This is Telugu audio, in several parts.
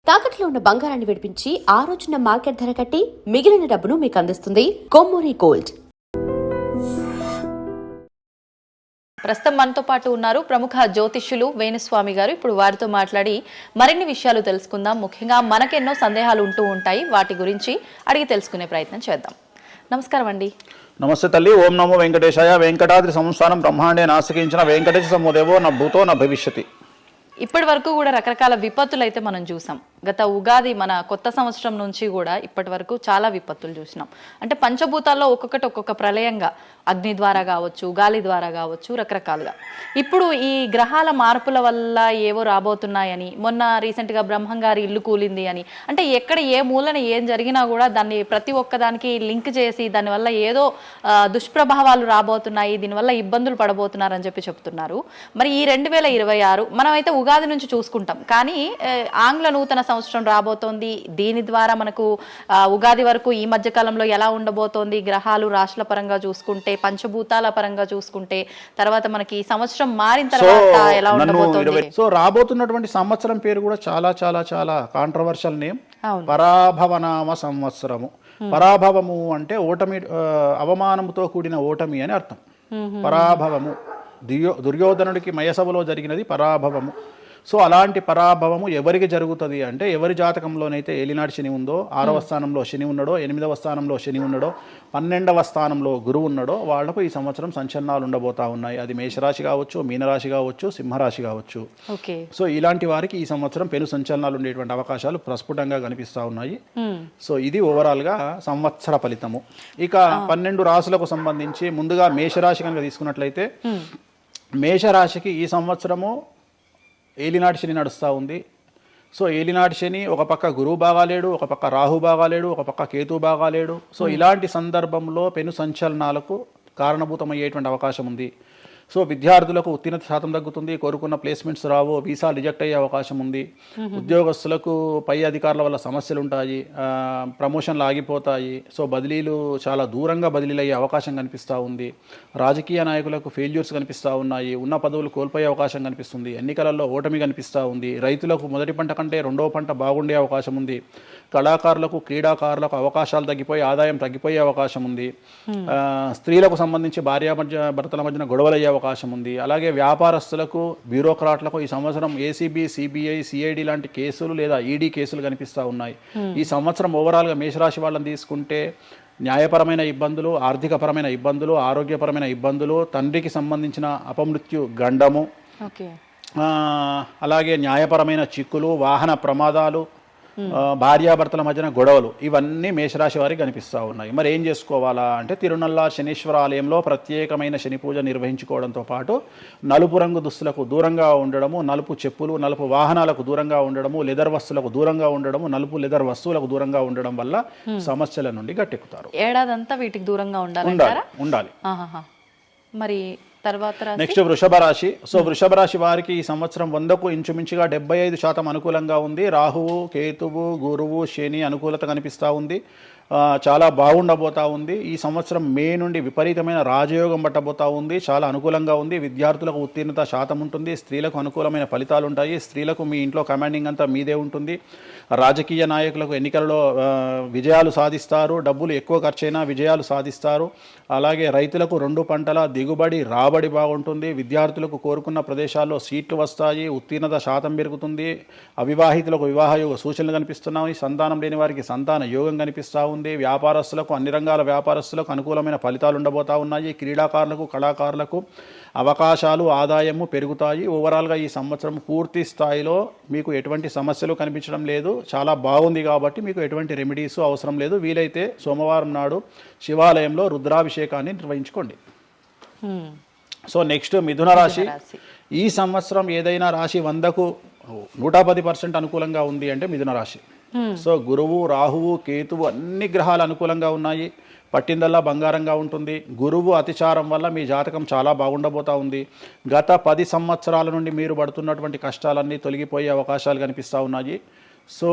తాకట్లో ఉన్న బంగారాన్ని విడిపించి ఆ రోజున మార్కెట్ ధర కట్టి మిగిలిన డబ్బును మీకు అందిస్తుంది కొమ్మూరి గోల్డ్. ప్రస్తుతం మనతో పాటు ఉన్నారు ప్రముఖ జ్యోతిష్యులు వేణుస్వామి గారు. ఇప్పుడు వారితో మాట్లాడి మరిన్ని విషయాలు తెలుసుకుందాం. ముఖ్యంగా మనకెన్నో సందేహాలు ఉంటూ ఉంటాయి, వాటి గురించి అడిగి తెలుసుకునే ప్రయత్నం చేద్దాం. నమస్కారం అండి. నమస్తే తల్లి. ఓం నమో వెంకటేశాయ. వెంకటాద్రి సంస్థానం బ్రహ్మాండే నాసికించిన వెంకటేశ సమోదేవో నా భూతో నా భవిష్యతి. ఇప్పటి వరకు కూడా రకరకాల విపత్తులు అయితే మనం చూసాం. గత ఉగాది మన కొత్త సంవత్సరం నుంచి కూడా ఇప్పటి వరకు చాలా విపత్తులు చూసినాం. అంటే పంచభూతాల్లో ఒక్కొక్కటి ఒక్కొక్క ప్రళయంగా, అగ్ని ద్వారా కావచ్చు, గాలి ద్వారా కావచ్చు, రకరకాలుగా. ఇప్పుడు ఈ గ్రహాల మార్పుల వల్ల ఏవో రాబోతున్నాయని, మొన్న రీసెంట్గా బ్రహ్మంగారి ఇల్లు కూలింది అని, అంటే ఎక్కడ ఏ మూలన ఏం జరిగినా కూడా దాన్ని ప్రతి ఒక్కదానికి లింక్ చేసి దానివల్ల ఏదో దుష్ప్రభావాలు రాబోతున్నాయి, దీనివల్ల ఇబ్బందులు పడబోతున్నారని చెప్తున్నారు. మరి ఈ 2026 మనమైతే ఉగాది నుంచి చూసుకుంటాం, కానీ ఆంగ్ల నూతన సంవత్సరం రాబోతోంది. దీని ద్వారా మనకు ఉగాది వరకు ఈ మధ్య కాలంలో ఎలా ఉండబోతోంది, గ్రహాలు రాశుల పరంగా చూసుకుంటే, పంచభూతాల పరంగా చూసుకుంటే, తర్వాత మనకి సంవత్సరం మారిన తర్వాత ఎలా ఉండబోతోంది. సో రాబోతున్నటువంటి సంవత్సరం పేరు కూడా చాలా చాలా చాలా కాంట్రవర్షియల్ నేమ్, పరాభవనామ సంవత్సరము. పరాభవము అంటే ఓటమి, అవమానముతో కూడిన ఓటమి అని అర్థం. పరాభవము దుర్యోధనుడికి మయసభలో జరిగినది పరాభవము. సో అలాంటి పరాభవము ఎవరికి జరుగుతుంది అంటే, ఎవరి జాతకంలోనైతే ఏలినాటి శని ఉందో, 6వ స్థానంలో శని ఉన్నాడో, 8వ స్థానంలో శని ఉన్నాడో, 12వ స్థానంలో గురువు ఉన్నాడో, వాళ్లకు ఈ సంవత్సరం సంచలనాలు ఉండబోతా ఉన్నాయి. అది మేషరాశి కావచ్చు, మీనరాశి కావచ్చు, సింహరాశి కావచ్చు. సో ఇలాంటి వారికి ఈ సంవత్సరం పెను సంచలనాలు ఉండేటువంటి అవకాశాలు ప్రస్ఫుటంగా కనిపిస్తూ ఉన్నాయి. సో ఇది ఓవరాల్గా సంవత్సర ఫలితము. ఇక 12 రాశులకు సంబంధించి ముందుగా మేషరాశి కనుక తీసుకున్నట్లయితే, మేషరాశికి ఈ సంవత్సరము ఏలినాటి శని నడుస్తూ ఉంది. సో ఏలినాటి శని ఒక పక్క గురువు బాగాలేడు, ఒక పక్క రాహు బాగాలేడు, ఒక పక్క కేతు బాగాలేడు. సో ఇలాంటి సందర్భంలో పెను సంచలనాలకు కారణభూతమయ్యేటువంటి అవకాశం ఉంది. సో విద్యార్థులకు ఉత్తీర్ణత శాతం తగ్గుతుంది, కోరుకున్న ప్లేస్మెంట్స్ రావు, వీసా రిజెక్ట్ అయ్యే అవకాశం ఉంది. ఉద్యోగస్తులకు పై అధికారుల వల్ల సమస్యలు ఉంటాయి, ప్రమోషన్లు ఆగిపోతాయి. సో బదిలీలు చాలా దూరంగా బదిలీలు అయ్యే అవకాశం కనిపిస్తూ ఉంది. రాజకీయ నాయకులకు ఫెయిల్యూర్స్ కనిపిస్తూ ఉన్నాయి, ఉన్న పదవులు కోల్పోయే అవకాశం కనిపిస్తుంది, ఎన్నికలలో ఓటమి కనిపిస్తూ ఉంది. రైతులకు మొదటి పంట కంటే రెండవ పంట బాగుండే అవకాశం ఉంది. కళాకారులకు, క్రీడాకారులకు అవకాశాలు తగ్గిపోయి ఆదాయం తగ్గిపోయే అవకాశం ఉంది. స్త్రీలకు సంబంధించి భర్తల మధ్యన గొడవలు అయ్యే అవకాశం ఉంది. అలాగే వ్యాపారస్తులకు, బ్యూరోక్రాట్లకు ఈ సంవత్సరం ఏసీబీ, సిబిఐ, సిఐడి లాంటి కేసులు లేదా ఈడీ కేసులు కనిపిస్తూ ఉన్నాయి. ఈ సంవత్సరం ఓవరాల్గా మేషరాశి వాళ్ళని తీసుకుంటే న్యాయపరమైన ఇబ్బందులు, ఆర్థికపరమైన ఇబ్బందులు, ఆరోగ్యపరమైన ఇబ్బందులు, తండ్రికి సంబంధించిన అపమృత్యు గండము, అలాగే న్యాయపరమైన చిక్కులు, వాహన ప్రమాదాలు, భార్యాభర్తల మధ్యన గొడవలు, ఇవన్నీ మేషరాశి వారికి కనిపిస్తూ ఉన్నాయి. మరి ఏం చేసుకోవాలా అంటే, తిరునల్లా శనీశ్వర ఆలయంలో ప్రత్యేకమైన శని పూజ నిర్వహించుకోవడంతో పాటు నలుపు రంగు దుస్తులకు దూరంగా ఉండడము, నలుపు చెప్పులు, నలుపు వాహనాలకు దూరంగా ఉండడము, లెదర్ వస్తువులకు దూరంగా ఉండడము, నలుపు లెదర్ వస్తువులకు దూరంగా ఉండడం వల్ల సమస్యల నుండి గట్టెక్కుతారు. ఏడాదంతా వీటికి దూరంగా ఉండాలి. మరి తర్వాత నెక్స్ట్ వృషభ రాశి. సో వృషభ రాశి వారికి ఈ సంవత్సరం 100కు ఇంచుమించుగా 75% అనుకూలంగా ఉంది. రాహువు, కేతువు, గురువు, శని అనుకూలత కనిపిస్తూ ఉంది. చాలా బాగుండబోతా ఉంది. ఈ సంవత్సరం మే నుండి విపరీతమైన రాజయోగం పట్టబోతా ఉంది. చాలా అనుకూలంగా ఉంది. విద్యార్థులకు ఉత్తీర్ణత శాతం ఉంటుంది. స్త్రీలకు అనుకూలమైన ఫలితాలు ఉంటాయి. స్త్రీలకు మీ ఇంట్లో కమాండింగ్ అంతా మీదే ఉంటుంది. రాజకీయ నాయకులకు ఎన్నికలలో విజయాలు సాధిస్తారు. డబ్బులు ఎక్కువ ఖర్చైనా విజయాలు సాధిస్తారు. అలాగే రైతులకు 2 పంటల దిగుబడి, రాబడి బాగుంటుంది. విద్యార్థులకు కోరుకున్న ప్రదేశాల్లో సీట్లు వస్తాయి. ఉత్తీర్ణత శాతం పెరుగుతుంది. అవివాహితులకు వివాహ యోగ సూచనలు కనిపిస్తున్నాయి. సంతానం లేని వారికి సంతాన యోగం కనిపిస్తూ ఉంది. వ్యాపారస్తులకు, అన్ని రంగాల వ్యాపారస్తులకు అనుకూలమైన ఫలితాలు ఉండబోతా ఉన్నాయి. క్రీడాకారులకు, కళాకారులకు అవకాశాలు, ఆదాయము పెరుగుతాయి. ఓవరాల్గా ఈ సంవత్సరం పూర్తి స్థాయిలో మీకు ఎటువంటి సమస్యలు కనిపించడం లేదు. చాలా బాగుంది కాబట్టి మీకు ఎటువంటి రెమెడీస్ అవసరం లేదు. వీలైతే సోమవారం నాడు శివాలయంలో రుద్రాభిషేకాన్ని నిర్వహించుకోండి. సో నెక్స్ట్ మిథున రాశి. ఈ సంవత్సరం ఏదైనా రాశి 100కు 110% అనుకూలంగా ఉంది అంటే మిథున రాశి. సో గురువు, రాహువు, కేతువు అన్ని గ్రహాలు అనుకూలంగా ఉన్నాయి. పట్టిందల్లా బంగారంగా ఉంటుంది. గురువు అతిచారం వల్ల మీ జాతకం చాలా బాగుండబోతా ఉంది. గత 10 సంవత్సరాల నుండి మీరు పడుతున్నటువంటి కష్టాలన్నీ తొలగిపోయే అవకాశాలు కనిపిస్తూ ఉన్నాయి. సో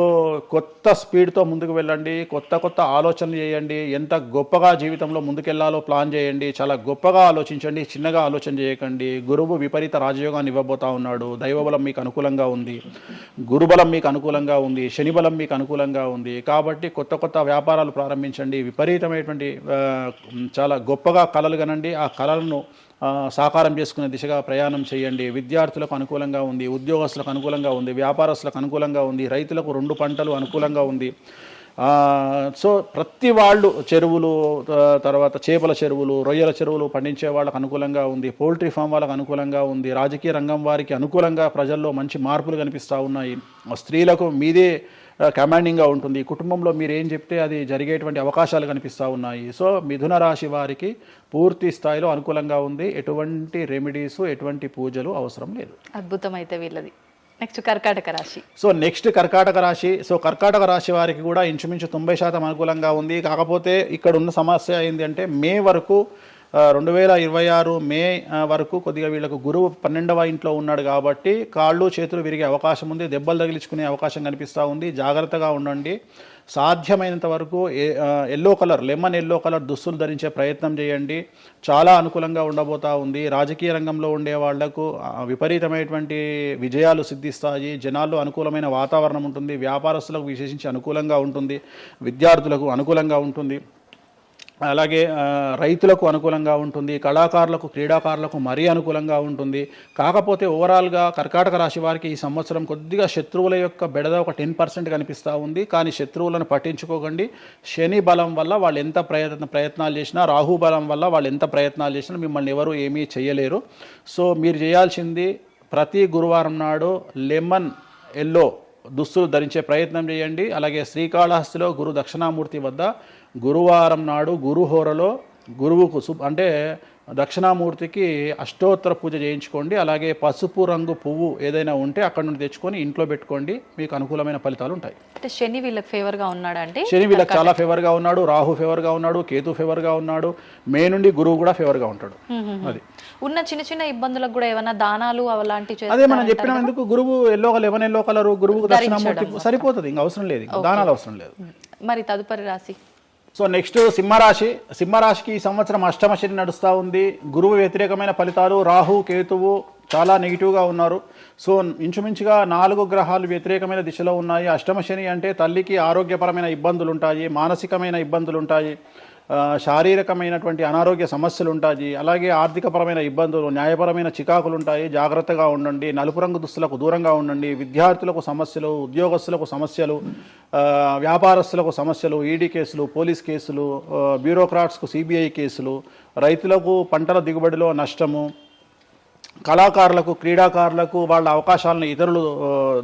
కొత్త స్పీడ్తో ముందుకు వెళ్ళండి, కొత్త కొత్త ఆలోచనలు చేయండి, ఎంత గొప్పగా జీవితంలో ముందుకెళ్లాలో ప్లాన్ చేయండి, చాలా గొప్పగా ఆలోచించండి, చిన్నగా ఆలోచన చేయకండి. గురువు విపరీత రాజయోగాన్ని ఇవ్వబోతా ఉన్నాడు. దైవబలం మీకు అనుకూలంగా ఉంది, గురుబలం మీకు అనుకూలంగా ఉంది, శనిబలం మీకు అనుకూలంగా ఉంది. కాబట్టి కొత్త కొత్త వ్యాపారాలు ప్రారంభించండి, విపరీతమైనటువంటి చాలా గొప్పగా కలలు కనండి, ఆ కళలను సాకారం చేసుకునే దిశగా ప్రయాణం చేయండి. విద్యార్థులకు అనుకూలంగా ఉంది, ఉద్యోగస్తులకు అనుకూలంగా ఉంది, వ్యాపారస్తులకు అనుకూలంగా ఉంది, రైతులకు 2 పంటలు అనుకూలంగా ఉంది. సో ప్రతి వాళ్ళు చెరువులు, తర్వాత చేపల చెరువులు, రొయ్యల చెరువులు పండించే వాళ్ళకు అనుకూలంగా ఉంది, పౌల్ట్రీ ఫామ్ వాళ్ళకు అనుకూలంగా ఉంది, రాజకీయ రంగం వారికి అనుకూలంగా ప్రజల్లో మంచి మార్పులు కనిపిస్తూ ఉన్నాయి. స్త్రీలకు మీదే కమాండింగ్గా ఉంటుంది, కుటుంబంలో మీరు ఏం చెప్తే అది జరిగేటువంటి అవకాశాలు కనిపిస్తూ ఉన్నాయి. సో మిథున రాశి వారికి పూర్తి స్థాయిలో అనుకూలంగా ఉంది. ఎటువంటి రెమెడీస్, ఎటువంటి పూజలు అవసరం లేదు. అద్భుతం అయితే వీళ్ళది. నెక్స్ట్ కర్కాటక రాశి. సో నెక్స్ట్ కర్కాటక రాశి. సో కర్కాటక రాశి వారికి కూడా ఇంచుమించు 90% అనుకూలంగా ఉంది. కాకపోతే ఇక్కడ ఉన్న సమస్య ఏంటి అంటే మే వరకు 2026 మే వరకు కొద్దిగా వీళ్ళకు గురువు 12వ ఇంట్లో ఉన్నాడు కాబట్టి కాళ్ళు చేతులు విరిగే అవకాశం ఉంది, దెబ్బలు తగిలించుకునే అవకాశం కనిపిస్తూ ఉంది. జాగ్రత్తగా ఉండండి. సాధ్యమైనంత వరకు yellow colour, lemon yellow colour దుస్తులు ధరించే ప్రయత్నం చేయండి. చాలా అనుకూలంగా ఉండబోతూ ఉంది. రాజకీయ రంగంలో ఉండే వాళ్లకు విపరీతమైనటువంటి విజయాలు సిద్ధిస్తాయి. జనాల్లో అనుకూలమైన వాతావరణం ఉంటుంది. వ్యాపారస్తులకు విశేషించి అనుకూలంగా ఉంటుంది. విద్యార్థులకు అనుకూలంగా ఉంటుంది. అలాగే రైతులకు అనుకూలంగా ఉంటుంది. కళాకారులకు, క్రీడాకారులకు మరీ అనుకూలంగా ఉంటుంది. కాకపోతే ఓవరాల్గా కర్కాటక రాశి వారికి ఈ సంవత్సరం కొద్దిగా శత్రువుల యొక్క బెడద ఒక 10% కనిపిస్తూ ఉంది. కానీ శత్రువులను పట్టించుకోకండి. శని బలం వల్ల వాళ్ళు ఎంత ప్రయత్నాలు చేసినా, రాహు బలం వల్ల వాళ్ళు ఎంత ప్రయత్నాలు చేసినా మిమ్మల్ని ఎవరు ఏమీ చేయలేరు. సో మీరు చేయాల్సింది ప్రతి గురువారం నాడు లెమన్ ఎల్లో దుస్తులు ధరించే ప్రయత్నం చేయండి. అలాగే శ్రీకాళహస్తిలో గురు దక్షిణామూర్తి వద్ద గురువారం నాడు గురుహోరలో గురువుకు అంటే దక్షిణామూర్తికి అష్టోత్తర పూజ చేయించుకోండి. అలాగే పసుపు రంగు పువ్వు ఏదైనా ఉంటే అక్కడ నుండి తెచ్చుకొని ఇంట్లో పెట్టుకోండి. మీకు అనుకూలమైన ఫలితాలు ఉంటాయి. అంటే శని వీళ్ళకి ఫేవర్గా ఉన్నాడు, అంటే శని వీళ్ళకి చాలా ఫేవర్గా ఉన్నాడు, రాహు ఫేవర్గా ఉన్నాడు, కేతు ఫేవర్గా ఉన్నాడు, మే నుండి గురువు కూడా ఫేవర్గా ఉంటాడు. అది ఉన్న చిన్న చిన్న ఇబ్బందులకు కూడా ఏమైనా దానాలు అలాంటివి అదే మనం చెప్పినందుకు గురువు లెమన్ ఎల్లో కలర్ గురువుకు దక్షిణామూర్తి సరిపోతుంది, ఇంకా అవసరం లేదు, దానాలు అవసరం లేదు. మరి తదుపరి రాశి. సో నెక్స్ట్ సింహరాశి. సింహరాశికి ఈ సంవత్సరం అష్టమ శని నడుస్తూ ఉంది. గురువు వ్యతిరేకమైన ఫలితాలు, రాహు కేతువు చాలా నెగిటివ్గా ఉన్నారు. సో ఇంచుమించుగా 4 గ్రహాలు వ్యతిరేకమైన దిశలో ఉన్నాయి. అష్టమ శని అంటే తల్లికి ఆరోగ్యపరమైన ఇబ్బందులు ఉంటాయి, మానసికమైన ఇబ్బందులు ఉంటాయి, శారీరకమైనటువంటి అనారోగ్య సమస్యలు ఉంటాయి, అలాగే ఆర్థికపరమైన ఇబ్బందులు, న్యాయపరమైన చికాకులు ఉంటాయి. జాగ్రత్తగా ఉండండి. నలుపు రంగు దుస్తులకు దూరంగా ఉండండి. విద్యార్థులకు సమస్యలు, ఉద్యోగస్తులకు సమస్యలు, వ్యాపారస్తులకు సమస్యలు, ఈడీ కేసులు, పోలీస్ కేసులు, బ్యూరోక్రాట్స్కు సిబిఐ కేసులు, రైతులకు పంటల దిగుబడిలో నష్టము, కళాకారులకు, క్రీడాకారులకు వాళ్ళ అవకాశాలను ఇతరులు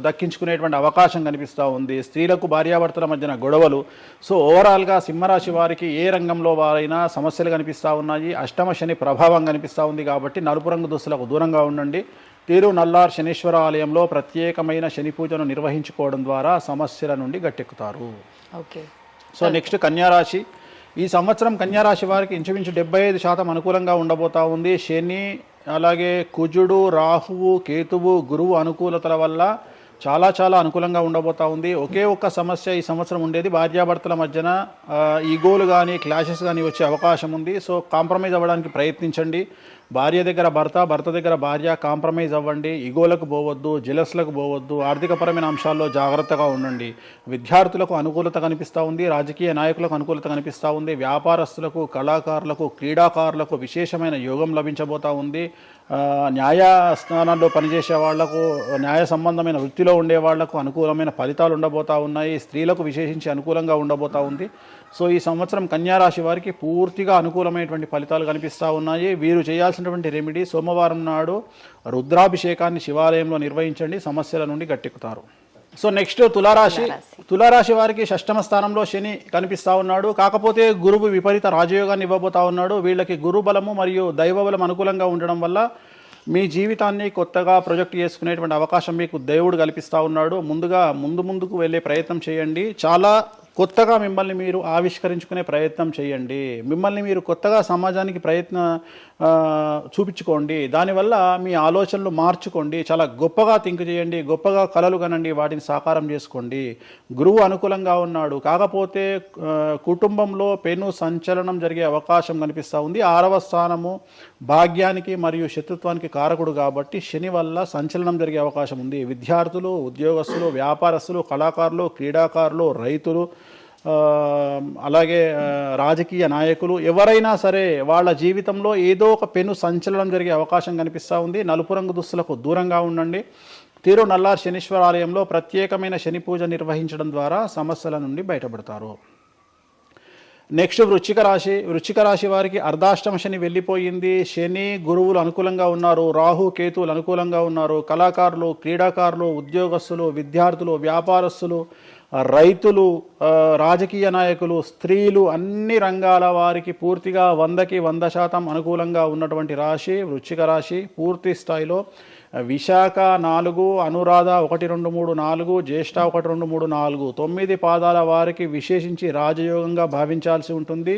దక్కించుకునేటువంటి అవకాశం కనిపిస్తూ ఉంది. స్త్రీలకు భార్యాభర్తల మధ్యన గొడవలు. సో ఓవరాల్గా సింహరాశి వారికి ఏ రంగంలో వారైనా సమస్యలు కనిపిస్తూ ఉన్నాయి. అష్టమ శని ప్రభావం కనిపిస్తూ ఉంది కాబట్టి నలుపు రంగు దుస్తులకు దూరంగా ఉండండి. తీరు నల్లార్ శనీశ్వర ఆలయంలో ప్రత్యేకమైన శని పూజను నిర్వహించుకోవడం ద్వారా సమస్యల నుండి గట్టెక్కుతారు. ఓకే. సో నెక్స్ట్ కన్యారాశి. ఈ సంవత్సరం కన్యారాశి వారికి ఇంచుమించు 75% అనుకూలంగా ఉండబోతా ఉంది. శని, అలాగే కుజుడు, రాహువు, కేతువు, గురువు అనుకూలతల వల్ల చాలా చాలా అనుకూలంగా ఉండబోతా ఉంది. ఒకే ఒక్క సమస్య ఈ సంవత్సరం ఉండేది, భార్యాభర్తల మధ్యన ఈగోలు కానీ క్లాషెస్ కానీ వచ్చే అవకాశం ఉంది. సో కాంప్రమైజ్ అవ్వడానికి ప్రయత్నించండి. భార్య దగ్గర భర్త, భర్త దగ్గర భార్య, కాంప్రమైజ్ అవ్వండి. ఈగోలకు పోవద్దు, జెలస్లకు పోవద్దు. ఆర్థికపరమైన అంశాల్లో జాగ్రత్తగా ఉండండి. విద్యార్థులకు అనుకూలత కనిపిస్తూ ఉంది. రాజకీయ నాయకులకు అనుకూలత కనిపిస్తూ ఉంది. వ్యాపారస్తులకు, కళాకారులకు, క్రీడాకారులకు విశేషమైన యోగం లభించబోతూ ఉంది. న్యాయస్థానాల్లో పనిచేసే వాళ్లకు, న్యాయ సంబంధమైన వృత్తిలో ఉండే వాళ్లకు అనుకూలమైన ఫలితాలు ఉండబోతూ ఉన్నాయి. స్త్రీలకు విశేషించి అనుకూలంగా ఉండబోతూ ఉంది. సో ఈ సంవత్సరం కన్యారాశి వారికి పూర్తిగా అనుకూలమైనటువంటి ఫలితాలు కనిపిస్తూ ఉన్నాయి. వీరు చేయాల్సినటువంటి రెమెడీ, సోమవారం నాడు రుద్రాభిషేకాన్ని శివాలయంలో నిర్వహించండి. సమస్యల నుండి గట్టెక్కుతారు. సో నెక్స్ట్ తులారాశి. తులారాశి వారికి 6వ స్థానంలో శని కనిపిస్తూ ఉన్నాడు. కాకపోతే గురువు విపరీత రాజయోగాన్ని ఇవ్వబోతా ఉన్నాడు. వీళ్ళకి గురు బలము మరియు దైవ బలం అనుకూలంగా ఉండడం వల్ల మీ జీవితాన్ని కొత్తగా ప్రొజెక్ట్ చేసుకునేటువంటి అవకాశం మీకు దేవుడు కల్పిస్తూ ఉన్నాడు. ముందుకు వెళ్ళే ప్రయత్నం చేయండి. చాలా కొత్తగా మిమ్మల్ని మీరు ఆవిష్కరించుకునే ప్రయత్నం చేయండి. మిమ్మల్ని మీరు కొత్తగా సమాజానికి చూపించుకోండి. దానివల్ల మీ ఆలోచనలు మార్చుకోండి. చాలా గొప్పగా థింక్ చేయండి, గొప్పగా కలలు కనండి, వాటిని సాకారం చేసుకోండి. గురువు అనుకూలంగా ఉన్నాడు, కాకపోతే కుటుంబంలో పెను సంచలనం జరిగే అవకాశం కనిపిస్తూ ఉంది. 6వ స్థానము భాగ్యానికి మరియు శత్రుత్వానికి కారకుడు కాబట్టి శని వల్ల సంచలనం జరిగే అవకాశం ఉంది. విద్యార్థులు, ఉద్యోగస్తులు, వ్యాపారస్తులు, కళాకారులు, క్రీడాకారులు, రైతులు, అలాగే రాజకీయ నాయకులు ఎవరైనా సరే వాళ్ళ జీవితంలో ఏదో ఒక పెను సంచలనం జరిగే అవకాశం కనిపిస్తూ ఉంది. నలుపు రంగు దుస్తులకు దూరంగా ఉండండి. తిరునల్లార్ శనీశ్వర ఆలయంలో ప్రత్యేకమైన శని పూజ నిర్వహించడం ద్వారా సమస్యల నుండి బయటపడతారు. నెక్స్ట్ వృశ్చిక రాశి వారికి అర్ధాష్టమ శని వెళ్ళిపోయింది. శని గురువులు అనుకూలంగా ఉన్నారు, రాహు కేతువులు అనుకూలంగా ఉన్నారు. కళాకారులు, క్రీడాకారులు, ఉద్యోగస్తులు, విద్యార్థులు, వ్యాపారస్తులు, రైతులు, రాజకీయ నాయకులు, స్త్రీలు, అన్ని రంగాల వారికి పూర్తిగా 100కి 100% అనుకూలంగా ఉన్నటువంటి రాశి వృశ్చిక రాశి. పూర్తి స్థాయిలో విశాఖ 4, అనురాధ 1, 2, 3, 4, జ్యేష్ఠ 1, 2, 3, 4, 9 పాదాల వారికి విశేషించి రాజయోగంగా భావించాల్సి ఉంటుంది.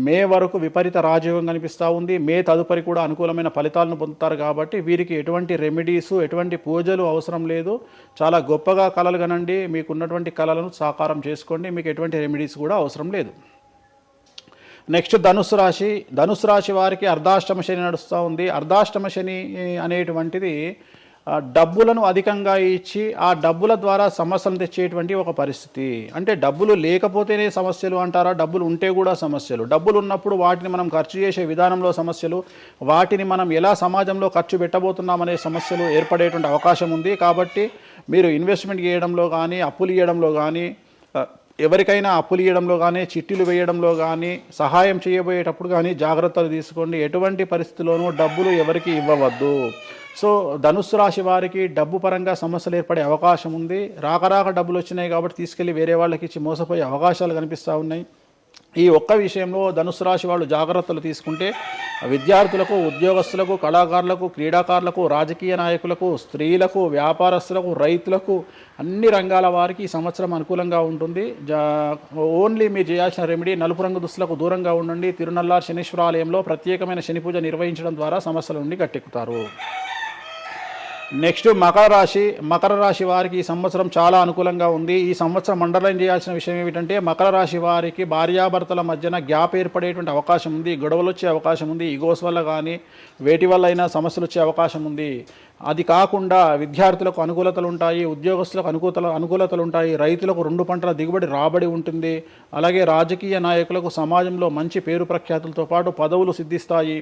మే వరకు విపరీత రాజయోగం కనిపిస్తూ ఉంది. మే తదుపరి కూడా అనుకూలమైన ఫలితాలను పొందుతారు. కాబట్టి వీరికి ఎటువంటి రెమెడీసు, ఎటువంటి పూజలు అవసరం లేదు. చాలా గొప్పగా కళలు కనండి, మీకున్నటువంటి కళలను సాకారం చేసుకోండి. మీకు ఎటువంటి రెమెడీస్ కూడా అవసరం లేదు. నెక్స్ట్ ధనుసు రాశి వారికి అర్ధాష్టమ శని నడుస్తూ ఉంది. అర్ధాష్టమ శని అనేటువంటిది డబ్బులను అధికంగా ఇచ్చి ఆ డబ్బుల ద్వారా సమస్యలు తెచ్చేటువంటి ఒక పరిస్థితి. అంటే డబ్బులు లేకపోతేనే సమస్యలు అంటారా? డబ్బులు ఉంటే కూడా సమస్యలు. డబ్బులు ఉన్నప్పుడు వాటిని మనం ఖర్చు చేసే విధానంలో సమస్యలు, వాటిని మనం ఎలా సమాజంలో ఖర్చు పెట్టబోతున్నామనే సమస్యలు ఏర్పడేటువంటి అవకాశం ఉంది. కాబట్టి మీరు ఇన్వెస్ట్మెంట్ చేయడంలో కానీ, అప్పులు ఇవ్వడంలో కానీ, ఎవరికైనా అప్పులు ఇవ్వడంలో కానీ, చిట్టీలు వేయడంలో కానీ, సహాయం చేయబోయేటప్పుడు కానీ జాగ్రత్తలు తీసుకోండి. ఎటువంటి పరిస్థితుల్లోనూ డబ్బులు ఎవరికి ఇవ్వవద్దు. సో ధనుస్సు రాశి వారికి డబ్బు పరంగా సమస్యలు ఏర్పడే అవకాశం ఉంది. రాక డబ్బులు వచ్చినాయి కాబట్టి తీసుకెళ్ళి వేరే వాళ్ళకి ఇచ్చి మోసపోయే అవకాశాలు కనిపిస్తూ ఉన్నాయి. ఈ ఒక్క విషయంలో ధనుస్సు రాశి వాళ్ళు జాగ్రత్తలు తీసుకుంటే విద్యార్థులకు, ఉద్యోగస్తులకు, కళాకారులకు, క్రీడాకారులకు, రాజకీయ నాయకులకు, స్త్రీలకు, వ్యాపారస్తులకు, రైతులకు, అన్ని రంగాల వారికి ఈ సంవత్సరం అనుకూలంగా ఉంటుంది. ఓన్లీ మీరు చేయాల్సిన రెమెడీ నలుపు రంగు దుస్తులకు దూరంగా ఉండండి. తిరునల్లార్ శనీశ్వర ఆలయంలో ప్రత్యేకమైన శని పూజ నిర్వహించడం ద్వారా సమస్యల నుండి గట్టెక్కుతారు. నెక్స్ట్ మకర రాశి వారికి ఈ సంవత్సరం చాలా అనుకూలంగా ఉంది. ఈ సంవత్సరం అండర్లైన్ చేయాల్సిన విషయం ఏమిటంటే మకర రాశి వారికి భార్యాభర్తల మధ్యన గ్యాప్ ఏర్పడేటువంటి అవకాశం ఉంది. గొడవలు వచ్చే అవకాశం ఉంది. ఈగోస్ వల్ల కానీ వేటి వల్ల అయినా సమస్యలు వచ్చే అవకాశం ఉంది. అది కాకుండా విద్యార్థులకు అనుకూలతలు ఉంటాయి, ఉద్యోగస్తులకు అనుకూలతలు ఉంటాయి, రైతులకు 2 పంటల దిగుబడి రాబడి ఉంటుంది. అలాగే రాజకీయ నాయకులకు సమాజంలో మంచి పేరు ప్రఖ్యాతులతో పాటు పదవులు సిద్ధిస్తాయి.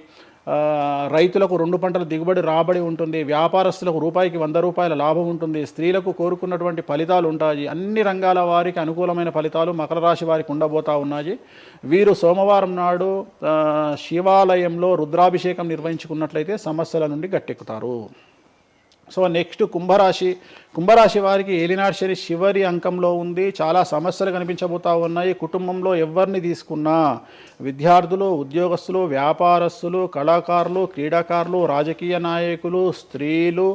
రైతులకు 2 పంటల దిగుబడి రాబడి ఉంటుంది. వ్యాపారస్తులకు రూపాయికి 100 రూపాయల లాభం ఉంటుంది. స్త్రీలకు కోరుకున్నటువంటి ఫలితాలు ఉంటాయి. అన్ని రంగాల వారికి అనుకూలమైన ఫలితాలు మకర రాశి వారికి ఉండబోతా ఉన్నాయి. వీరు సోమవారం నాడు శివాలయంలో రుద్రాభిషేకం నిర్వహించుకున్నట్లయితే సమస్యల నుండి గట్టెక్కుతారు. సో నెక్స్ట్ కుంభరాశి వారికి ఏలినాటి శని చివరి అంకంలో ఉంది. చాలా సమస్యలు కనిపించబోతా ఉన్నాయి. కుటుంబంలో ఎవరిని తీసుకున్నా విద్యార్థులు, ఉద్యోగస్తులు, వ్యాపారస్తులు, కళాకారులు, క్రీడాకారులు, రాజకీయ నాయకులు, స్త్రీలు,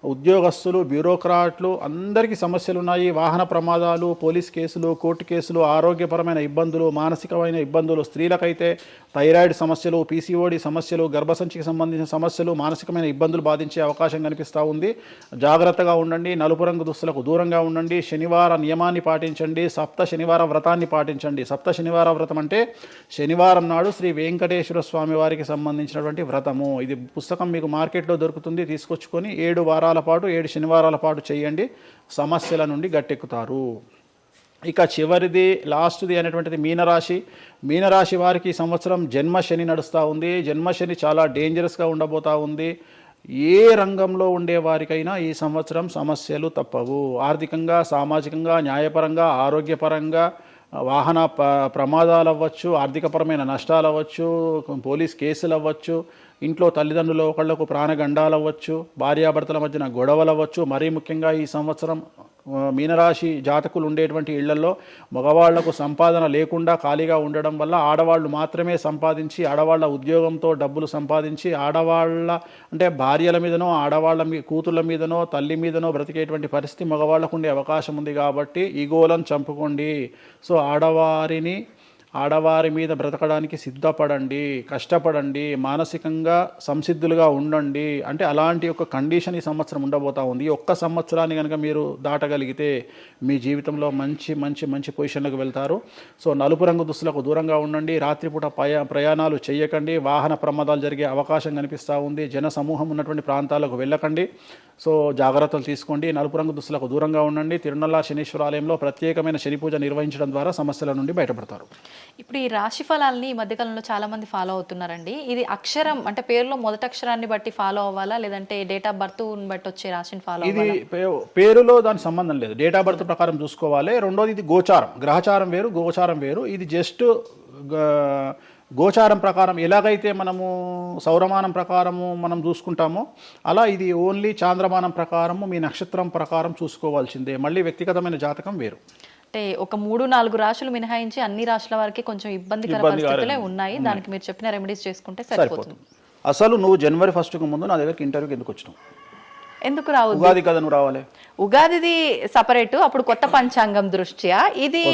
ఉద్యోగస్తులు, బ్యూరోక్రాట్లు అందరికీ సమస్యలు ఉన్నాయి. వాహన ప్రమాదాలు, పోలీస్ కేసులు, కోర్టు కేసులు, ఆరోగ్యపరమైన ఇబ్బందులు, మానసికమైన ఇబ్బందులు, స్త్రీలకైతే థైరాయిడ్ సమస్యలు, పీసీఓడి సమస్యలు, గర్భసంచికి సంబంధించిన సమస్యలు, మానసికమైన ఇబ్బందులు బాధించే అవకాశం కనిపిస్తూ ఉంది. జాగ్రత్తగా ఉండండి. నలుపు రంగు దుస్తులకు దూరంగా ఉండండి. శనివార నియమాన్ని పాటించండి. సప్త శనివార వ్రతాన్ని పాటించండి. సప్త శనివార వ్రతం అంటే శనివారం నాడు శ్రీ వెంకటేశ్వర స్వామి వారికి సంబంధించినటువంటి వ్రతము. ఇది పుస్తకం మీకు మార్కెట్లో దొరుకుతుంది. తీసుకొచ్చుకొని 7 వారాల పాటు 7 శనివారాల పాటు చేయండి. సమస్యల నుండి గట్టెక్కుతారు. ఇక చివరిది లాస్ట్ది అనేటువంటిది మీనరాశి వారికి ఈ సంవత్సరం జన్మశని నడుస్తూ ఉంది. జన్మశని చాలా డేంజరస్గా ఉండబోతూ ఉంది. ఏ రంగంలో ఉండే వారికైనా ఈ సంవత్సరం సమస్యలు తప్పవు. ఆర్థికంగా, సామాజికంగా, న్యాయపరంగా, ఆరోగ్యపరంగా, వాహన ప్రమాదాలు అవ్వచ్చు, ఆర్థికపరమైన నష్టాలు అవ్వచ్చు, పోలీస్ కేసులు అవ్వచ్చు, ఇంట్లో తల్లిదండ్రులు ఒకళ్లకు ప్రాణగండాలు అవ్వచ్చు, భార్యాభర్తల మధ్యన గొడవలు అవ్వచ్చు. మరీ ముఖ్యంగా ఈ సంవత్సరం మీనరాశి జాతకులు ఉండేటువంటి ఇళ్లలో మగవాళ్లకు సంపాదన లేకుండా ఖాళీగా ఉండడం వల్ల ఆడవాళ్ళు మాత్రమే సంపాదించి ఆడవాళ్ళ ఉద్యోగంతో డబ్బులు సంపాదించి ఆడవాళ్ళ అంటే భార్యల మీదనో ఆడవాళ్ళ కూతుళ్ళ మీదనో తల్లి మీదనో బ్రతికేటువంటి పరిస్థితి మగవాళ్ళకు ఉండే అవకాశం ఉంది. కాబట్టి ఈగోలను చంపుకోండి. సో ఆడవారి మీద బ్రతకడానికి సిద్ధపడండి, కష్టపడండి, మానసికంగా సంసిద్ధులుగా ఉండండి. అంటే అలాంటి ఒక కండిషన్ ఈ సంవత్సరం ఉండబోతా ఉంది. ఈ ఒక్క సంవత్సరాన్ని కనుక మీరు దాటగలిగితే మీ జీవితంలో మంచి మంచి మంచి పొజిషన్లకు వెళ్తారు. సో నలుపు రంగు దుస్తులకు దూరంగా ఉండండి. రాత్రిపూట ప్రయాణాలు చేయకండి. వాహన ప్రమాదాలు జరిగే అవకాశం కనిపిస్తూ ఉంది. జన సమూహం ఉన్నటువంటి ప్రాంతాలకు వెళ్ళకండి. సో జాగ్రత్తలు తీసుకోండి. నలుపు రంగు దుస్తులకు దూరంగా ఉండండి. తిరునల్ల శనీశ్వర ఆలయంలో ప్రత్యేకమైన శని పూజ నిర్వహించడం ద్వారా సమస్యల నుండి బయటపడతారు. ఇప్పుడు ఈ రాశి ఫలాల్ని ఈ మధ్యకాలంలో చాలా మంది ఫాలో అవుతున్నారండి. ఇది అక్షరం అంటే పేరులో మొదటి అక్షరాన్ని బట్టి ఫాలో అవ్వాలా, లేదంటే డేట్ ఆఫ్ బర్త్ బట్టి వచ్చే రాశిని ఫాలో ఇది అవ్వాలా? పేరులో దాని సంబంధం లేదు. డేట్ ఆఫ్ బర్త్ ప్రకారం చూసుకోవాలి. రెండోది ఇది గోచారం, గ్రహచారం వేరు, గోచారం వేరు. ఇది జస్ట్ గోచారం ప్రకారం ఎలాగైతే మనము సౌరమానం ప్రకారము మనం చూసుకుంటామో అలా ఇది ఓన్లీ చాంద్రమానం ప్రకారము మీ నక్షత్రం ప్రకారం చూసుకోవాల్సిందే. మళ్ళీ వ్యక్తిగతమైన జాతకం వేరు. అంటే ఒక 3-4 రాశులు మినహాయించి అన్ని రాశుల వారికి కొంచెం ఇబ్బందికర పరిస్థితులే ఉన్నాయి. దానికి మీరు చెప్పిన రెమెడీస్ చేసుకుంటే సరిపోతుంది. అసలు నువ్వు జనవరి 1కు ముందు నా దగ్గరికి ఇంటర్వ్యూకి ఎందుకు వచ్చినావు? ఎందుకు రావు? ఉగాది కదా నువ్వు రావాలి. ఉగాదిది సపరేట్, అప్పుడు కొత్త పంచాంగం దృష్ట్యా ఇది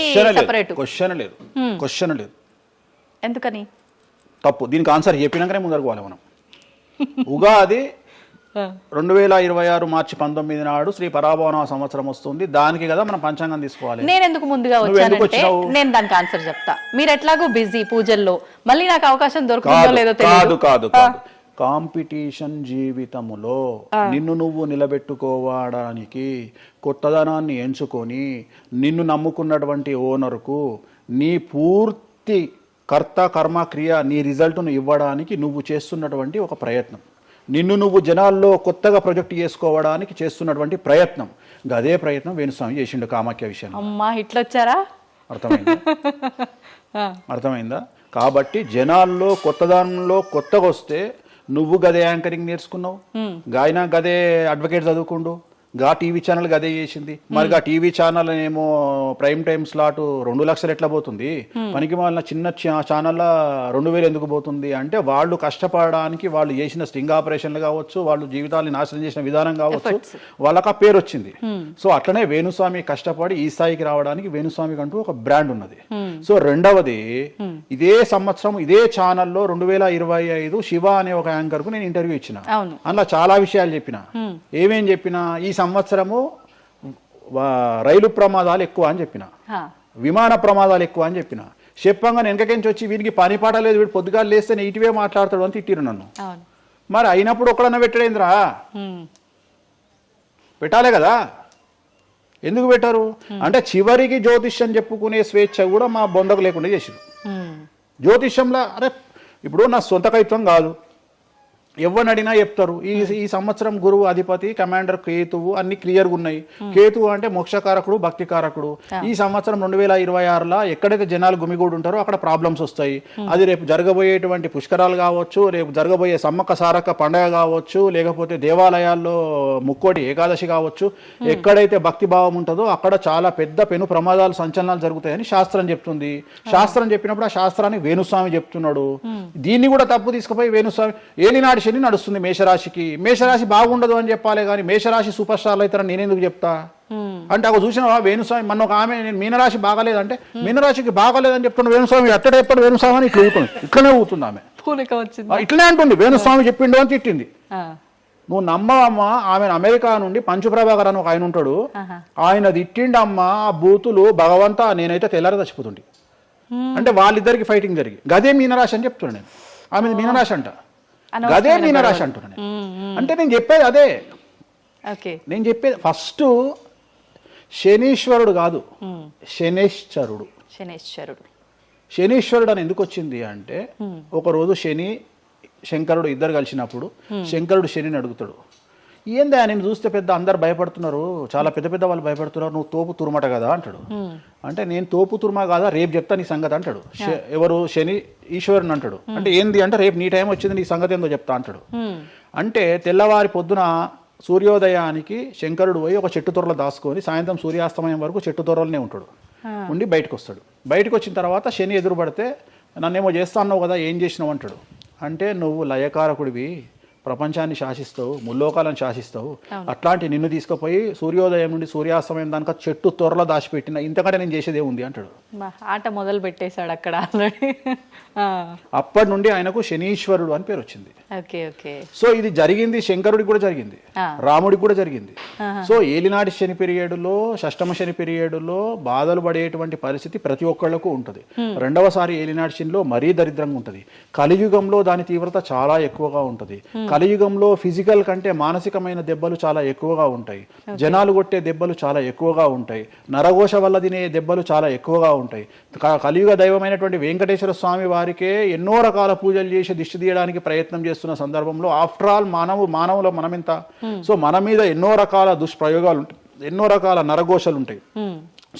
సపరేట్. క్వశ్చన్ లేదు. ఎందుకని? తప్పు. దీనికి ఆన్సర్ చెప్పినాకనే ముందరకు పోవాలి మనం. ఉగాది 2026 మార్చి 19 నాడు శ్రీ పరాభవన సంవత్సరం వస్తుంది. దానికి కదా మనం పంచాంగం తీసుకోవాలి. నేను ఎందుకు ముందుగా వచ్చానంటే నేను దానికి ఆన్సర్ చెప్తా. మీరు ఎట్లాగో బిజీ పూజల్లో, మళ్ళీ నాకు అవకాశం దొరుకుతుందో లేదో తెలియదు. కాదు కాంపిటీషన్ జీవితములో నిన్ను నువ్వు నిలబెట్టుకోవడానికి కొత్తదనాన్ని ఎంచుకొని నిన్ను నమ్ముకున్నటువంటి ఓనర్కు నీ పూర్తి కర్త కర్మ క్రియ నీ రిజల్ట్ను ఇవ్వడానికి నువ్వు చేస్తున్నటువంటి ఒక ప్రయత్నం, నిన్ను నువ్వు జనాల్లో కొత్తగా ప్రొజెక్ట్ చేసుకోవడానికి చేస్తున్నటువంటి ప్రయత్నం. అదే ప్రయత్నం వేణుస్వామి చేసిండు కామాఖ్య విషయంలో. అమ్మా ఇట్లొచ్చారా? అర్థమైందా? కాబట్టి జనాల్లో కొత్తదానంలో కొత్తగా వస్తే నువ్వు గదే యాంకరింగ్ నేర్చుకున్నావు, గాయన గదే అడ్వకేట్ చదువుకుండు, గా టీవీ ఛానల్ గదే చేసింది. మరి గా టీవీ ఛానల్ ఏమో ప్రైమ్ టైమ్ స్లాట్ 2 లక్షలు ఎట్లా పోతుంది? పనికి వాళ్ళ చిన్న ఛానల్లో 2000 ఎందుకు పోతుంది అంటే వాళ్ళు కష్టపడడానికి వాళ్ళు చేసిన స్టింగ్ ఆపరేషన్లు కావచ్చు, వాళ్ళు జీవితాన్ని నాశనం చేసిన విధానం కావచ్చు, వాళ్ళకి ఆ పేరు వచ్చింది. సో అట్లనే వేణుస్వామి కష్టపడి ఈ స్థాయికి రావడానికి వేణుస్వామికి అంటూ ఒక బ్రాండ్ ఉన్నది. సో రెండవది, ఇదే సంవత్సరం ఇదే ఛానల్లో 2025 శివ అనే ఒక యాంకర్ కు నేను ఇంటర్వ్యూ ఇచ్చిన. అందులో చాలా విషయాలు చెప్పిన. ఏమేం చెప్పినా, ఈ సంవత్సరము రైలు ప్రమాదాలు ఎక్కువ అని చెప్పిన, విమాన ప్రమాదాలు ఎక్కువ అని చెప్పిన. చెప్పంగా వెనకకెంచి వచ్చి వీరికి పని పాట లేదు, వీడు పొద్దుగాలు లేస్తే ఇటువే మాట్లాడతాడు అని తిట్టిరు నన్ను. మరి అయినప్పుడు ఒక్కడన్నా పెట్టడేంద్రా? పెట్టాలే కదా. ఎందుకు పెట్టారు అంటే చివరికి జ్యోతిష్యం చెప్పుకునే స్వేచ్ఛ కూడా మా బొందకు లేకుండా చేసిరు. జ్యోతిష్యంలో అరే ఇప్పుడు నా సొంత కవిత్వం కాదు, ఎవరిని అడిగినా చెప్తారు. ఈ సంవత్సరం గురువు అధిపతి కమాండర్ కేతువు అన్ని క్లియర్గా ఉన్నాయి. కేతువు అంటే మోక్షకారకుడు, భక్తికారకుడు. ఈ సంవత్సరం 2026లో ఎక్కడైతే జనాలు గుమిగూడు ఉంటారో అక్కడ ప్రాబ్లమ్స్ వస్తాయి. అది రేపు జరగబోయేటువంటి పుష్కరాలు కావచ్చు, రేపు జరగబోయే సమ్మక్క సారక్క పండగ కావచ్చు, లేకపోతే దేవాలయాల్లో ముక్కోటి ఏకాదశి కావచ్చు, ఎక్కడైతే భక్తి భావం ఉంటుందో అక్కడ చాలా పెద్ద పెను ప్రమాదాలు సంచలనాలు జరుగుతాయని శాస్త్రం చెప్తుంది. శాస్త్రం చెప్పినప్పుడు ఆ శాస్త్రాన్ని వేణుస్వామి చెప్తున్నాడు. దీన్ని కూడా తప్పు తీసుకుపోయి వేణుస్వామి ఏలినాడు శని నడుస్తుంది మేషరాశికి, మేషరాశి బాగుండదు అని చెప్పాలి కానీ మేషరాశి సూపర్ స్టార్లు అవుతారని నేనెందుకు చెప్తా అంటే, ఒక చూసిన వేణుస్వామి మన ఒక ఆమె నేను మీనరాశి బాగాలేదంటే మీనరాశికి బాగాలేదని చెప్తున్నా వేణుస్వామి అట్టడే ఎప్పుడు వేణుస్వామి అని ఇట్లా ఊతుంది, ఇట్లనే ఊతుంది ఆమె, ఇట్లనే అంటుంది వేణుస్వామి చెప్పిండు అని తిట్టింది. నువ్వు నమ్మవమ్మా, ఆమె అమెరికా నుండి పంచు ప్రభాకర్ అని ఒక ఆయన ఉంటాడు, ఆయన తిట్టిండమ్మా ఆ బూతులు భగవంతా నేనైతే తెల్లారి చచ్చిపోతుండే. అంటే వాళ్ళిద్దరికి ఫైటింగ్ జరిగి గదే మీనరాశి అని చెప్తున్నాను నేను. ఆమె మీనరాశి అంట, గదే మీనరాశి అంటున్నాను నేను. అంటే నేను చెప్పేది అదే. నేను చెప్పేది ఫస్ట్ శనీశ్వరుడు కాదు, శనేశ్వరుడు. శనీశ్వరుడు అని ఎందుకు వచ్చింది అంటే, ఒకరోజు శని శంకరుడు ఇద్దరు కలిసినప్పుడు శంకరుడు శనిని అడుగుతాడు, ఏందా నేను చూస్తే పెద్ద అందరు భయపడుతున్నారు, చాలా పెద్ద పెద్ద వాళ్ళు భయపడుతున్నారు, నువ్వు తోపు తురుమట కదా అంటాడు. అంటే నేను తోపు తురుమా కాదా, రేపు చెప్తా నీ సంగతి అంటాడు. ఎవరు శని ఈశ్వరుని అంటాడు. అంటే ఏంది అంటే రేపు నీ టైం వచ్చింది నీ సంగతి ఏందో చెప్తా అంటాడు. అంటే తెల్లవారి పొద్దున సూర్యోదయానికి శంకరుడు పోయి ఒక చెట్టు తొర్రలో దాచుకొని సాయంత్రం సూర్యాస్తమయం వరకు చెట్టు తొర్రలోనే ఉంటాడు. ఉండి బయటకు వస్తాడు. బయటకు వచ్చిన తర్వాత శని ఎదురుపడితే నన్నేమో చేస్తా అన్నావు కదా, ఏం చేసినావు అంటాడు. అంటే నువ్వు లయకారకుడివి, ప్రపంచాన్ని శాసిస్తావు, ముల్లోకాలను శాసిస్తావు, అట్లాంటి నిన్ను తీసుకుపోయి సూర్యోదయం నుండి సూర్యాస్తమయం దానిక చెట్టు త్వరలో దాచిపెట్టిన, ఇంతకంటే నేను చేసేదే ఉంది అంటాడు. ఆట మొదలు పెట్టేశాడు అక్కడ ఆల్రెడీ. అప్పటి నుండి ఆయనకు శనీశ్వరుడు అని పేరు వచ్చింది. Okay okay. సో ఇది జరిగింది శంకరుడికి కూడా జరిగింది, రాముడికి కూడా జరిగింది. సో ఏలినాటి శని పీరియడ్లో, షష్టమ శని పీరియడ్లో బాధలు పడేటువంటి పరిస్థితి ప్రతి ఒక్కళ్లకు ఉంటుంది. రెండవసారి ఏలినాటి శనిలో మరీ దరిద్రంగా ఉంటుంది. కలియుగంలో దాని తీవ్రత చాలా ఎక్కువగా ఉంటుంది. కలియుగంలో ఫిజికల్ కంటే మానసికమైన దెబ్బలు చాలా ఎక్కువగా ఉంటాయి. జనాలు కొట్టే దెబ్బలు చాలా ఎక్కువగా ఉంటాయి. నరఘోష వల్ల తినే దెబ్బలు చాలా ఎక్కువగా ఉంటాయి. కలియుగ దైవమైనటువంటి వెంకటేశ్వర స్వామి వారికే ఎన్నో రకాల పూజలు చేసి దిష్టి తీయడానికి ప్రయత్నం చేస్తున్న సందర్భంలో ఆఫ్టర్ ఆల్ మానవుల మనమెంత. సో మన మీద ఎన్నో రకాల దుష్ప్రయోగాలు ఉంటాయి, ఎన్నో రకాల నరఘోషలు ఉంటాయి.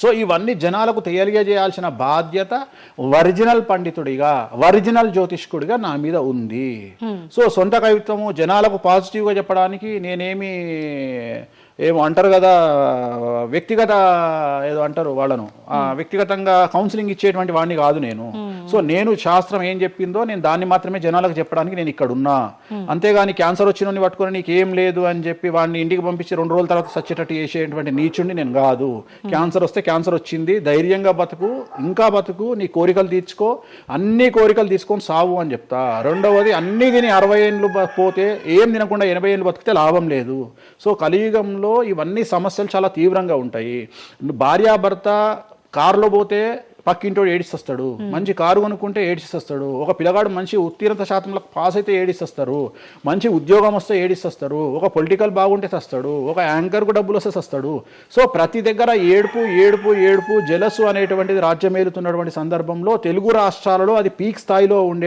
సో ఇవన్నీ జనాలకు తెలియజేయాల్సిన బాధ్యత ఒరిజినల్ పండితుడిగా, ఒరిజినల్ జ్యోతిష్కుడిగా నా మీద ఉంది. సో సొంత కవిత్వము జనాలకు పాజిటివ్గా చెప్పడానికి నేనేమి ఏమో అంటారు కదా, వ్యక్తిగత ఏదో అంటారు వాళ్ళను, వ్యక్తిగతంగా కౌన్సిలింగ్ ఇచ్చేటువంటి వాడిని కాదు నేను. సో నేను శాస్త్రం ఏం చెప్పిందో నేను దాన్ని మాత్రమే జనాలకు చెప్పడానికి నేను ఇక్కడ ఉన్నా. అంతేగాని క్యాన్సర్ వచ్చిన పట్టుకొని నీకు ఏం లేదు అని చెప్పి వాడిని ఇంటికి పంపించి 2 రోజుల తర్వాత సచ్చేటట్టు చేసేటువంటి నీచుడిని నేను కాదు. క్యాన్సర్ వస్తే క్యాన్సర్ వచ్చింది, ధైర్యంగా బతుకు, ఇంకా బతుకు, నీ కోరికలు తీర్చుకో, అన్ని కోరికలు తీసుకొని సావు అని చెప్తా. రెండవది, అన్ని తిని 60 ఏళ్ళు పోతే ఏం తినకుండా 80 ఏళ్ళు బతికితే లాభం లేదు. సో కలియుగంలో ఇవన్నీ సమస్యలు చాలా తీవ్రంగా ఉంటాయి. భార్యాభర్త కారులో పోతే పక్కింటోడు ఏడిస్తొస్తాడు, మంచి కారు కొనుక్కుంటే ఏడిస్తొస్తాడు, ఒక పిల్లగాడు మంచి ఉత్తీర్ణత శాతంలో పాస్ అయితే ఏడిస్తొస్తారు, మంచి ఉద్యోగం వస్తే ఏడిస్తొస్తారు, ఒక పొలిటికల్ బాగుంటే చస్తాడు, ఒక యాంకర్కు డబ్బులు వస్తే చస్తాడు. సో ప్రతి దగ్గర ఏడుపు ఏడుపు ఏడుపు, జలసు అనేటువంటిది రాజ్యమేలుతున్నటువంటి సందర్భంలో తెలుగు రాష్ట్రాలలో అది పీక్ స్థాయిలో ఉండే